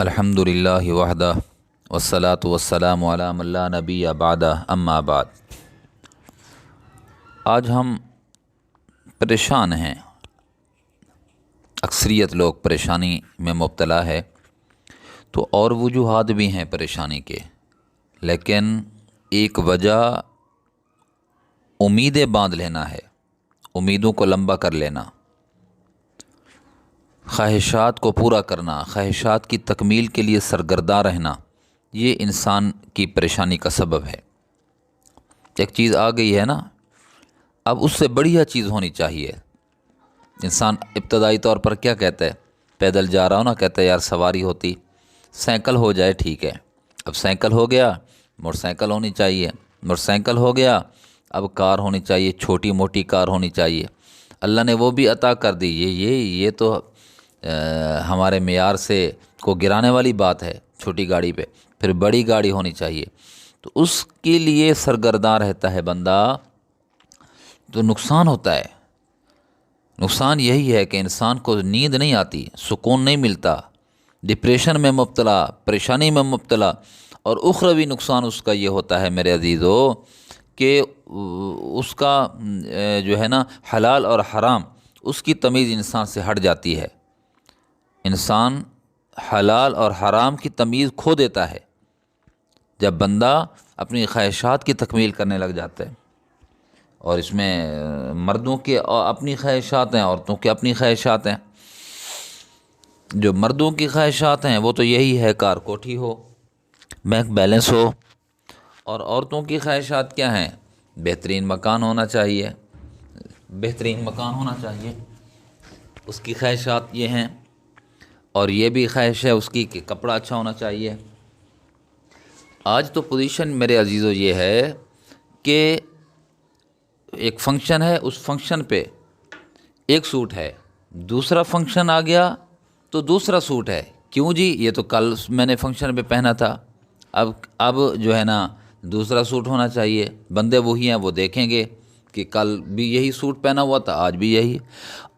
الحمد للہ وحدہ والصلاة والسلام علی من لا نبی بعدہ اما بعد۔ آج ہم پریشان ہیں، اکثریت لوگ پریشانی میں مبتلا ہے، تو اور وجوہات بھی ہیں پریشانی کے، لیکن ایک وجہ امیدیں باندھ لینا ہے، امیدوں کو لمبا کر لینا، خواہشات کو پورا کرنا، خواہشات کی تکمیل کے لیے سرگرداں رہنا، یہ انسان کی پریشانی کا سبب ہے۔ ایک چیز آ گئی ہے نا، اب اس سے بڑھیا چیز ہونی چاہیے۔ انسان ابتدائی طور پر کیا کہتا ہے؟ پیدل جا رہا ہوں نا، کہتا ہے یار سواری ہوتی، سائیکل ہو جائے ٹھیک ہے۔ اب سائیکل ہو گیا، موٹر سائیکل ہونی چاہیے، موٹر سائیکل ہو گیا، اب کار ہونی چاہیے، چھوٹی موٹی کار ہونی چاہیے۔ اللہ نے وہ بھی عطا کر دی، یہ تو ہمارے معیار سے کو گرانے والی بات ہے چھوٹی گاڑی پہ، پھر بڑی گاڑی ہونی چاہیے۔ تو اس کے لیے سرگرداں رہتا ہے بندہ، تو نقصان ہوتا ہے۔ نقصان یہی ہے کہ انسان کو نیند نہیں آتی، سکون نہیں ملتا، ڈپریشن میں مبتلا، پریشانی میں مبتلا، اور اخروی نقصان اس کا یہ ہوتا ہے میرے عزیزو کہ اس کا جو ہے نا حلال اور حرام، اس کی تمیز انسان سے ہٹ جاتی ہے۔ انسان حلال اور حرام کی تمیز کھو دیتا ہے جب بندہ اپنی خواہشات کی تکمیل کرنے لگ جاتا ہے۔ اور اس میں مردوں کے اپنی خواہشات ہیں، عورتوں کی اپنی خواہشات ہیں۔ جو مردوں کی خواہشات ہیں وہ تو یہی ہے کار کوٹھی ہو، بینک بیلنس ہو، اور عورتوں کی خواہشات کیا ہیں؟ بہترین مکان ہونا چاہیے، بہترین مکان ہونا چاہیے، اس کی خواہشات یہ ہیں۔ اور یہ بھی خواہش ہے اس کی کہ کپڑا اچھا ہونا چاہیے۔ آج تو پوزیشن میرے عزیزو یہ ہے کہ ایک فنکشن ہے، اس فنکشن پہ ایک سوٹ ہے، دوسرا فنکشن آ گیا تو دوسرا سوٹ ہے۔ کیوں جی؟ یہ تو کل میں نے فنکشن پہ پہنا تھا، اب جو ہے نا دوسرا سوٹ ہونا چاہیے۔ بندے وہی ہیں، وہ دیکھیں گے کہ کل بھی یہی سوٹ پہنا ہوا تھا، آج بھی یہی۔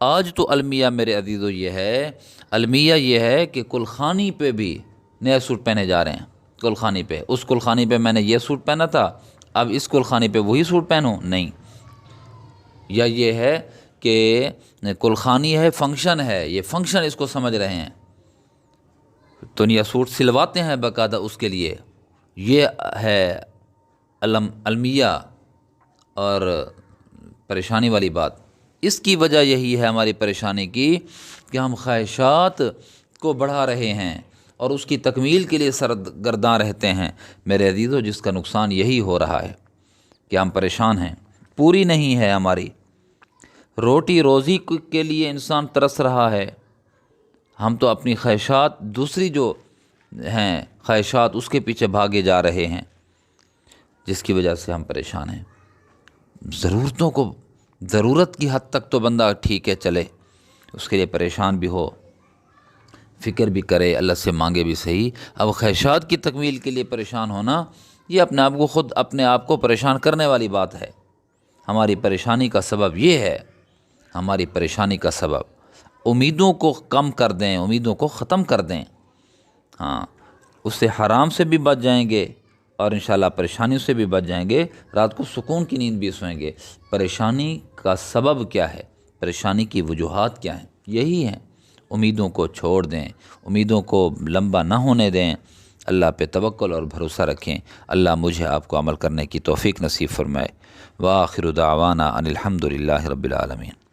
آج تو المیہ میرے عزیزو یہ ہے، المیہ یہ ہے کہ کلخانی پہ بھی نئے سوٹ پہنے جا رہے ہیں۔ کلخانی پہ، اس کلخانی پہ میں نے یہ سوٹ پہنا تھا، اب اس کلخانی پہ وہی سوٹ پہنوں؟ نہیں۔ یا یہ ہے کہ کلخانی ہے، فنکشن ہے، یہ فنکشن اس کو سمجھ رہے ہیں تو یہ سوٹ سلواتے ہیں باقاعدہ اس کے لیے۔ یہ ہے المیہ اور پریشانی والی بات۔ اس کی وجہ یہی ہے ہماری پریشانی کی کہ ہم خواہشات کو بڑھا رہے ہیں اور اس کی تکمیل کے لیے سرگرداں رہتے ہیں میرے عزیزو، جس کا نقصان یہی ہو رہا ہے کہ ہم پریشان ہیں، پوری نہیں ہے ہماری روٹی روزی کے لیے انسان ترس رہا ہے۔ ہم تو اپنی خواہشات، دوسری جو ہیں خواہشات، اس کے پیچھے بھاگے جا رہے ہیں، جس کی وجہ سے ہم پریشان ہیں۔ ضرورتوں کو، ضرورت کی حد تک تو بندہ ٹھیک ہے چلے، اس کے لیے پریشان بھی ہو، فکر بھی کرے، اللہ سے مانگے بھی صحیح۔ اب خواہشات کی تکمیل کے لیے پریشان ہونا، یہ اپنے آپ کو پریشان کرنے والی بات ہے۔ ہماری پریشانی کا سبب یہ ہے، ہماری پریشانی کا سبب امیدوں کو کم کر دیں، امیدوں کو ختم کر دیں۔ ہاں، اس سے حرام سے بھی بچ جائیں گے اور انشاءاللہ پریشانیوں سے بھی بچ جائیں گے، رات کو سکون کی نیند بھی سوئیں گے۔ پریشانی کا سبب کیا ہے؟ پریشانی کی وجوہات کیا ہیں؟ یہی ہیں۔ امیدوں کو چھوڑ دیں، امیدوں کو لمبا نہ ہونے دیں، اللہ پہ توکل اور بھروسہ رکھیں۔ اللہ مجھے آپ کو عمل کرنے کی توفیق نصیب فرمائے۔ وآخر دعوانا ان الحمد للہ رب العالمین۔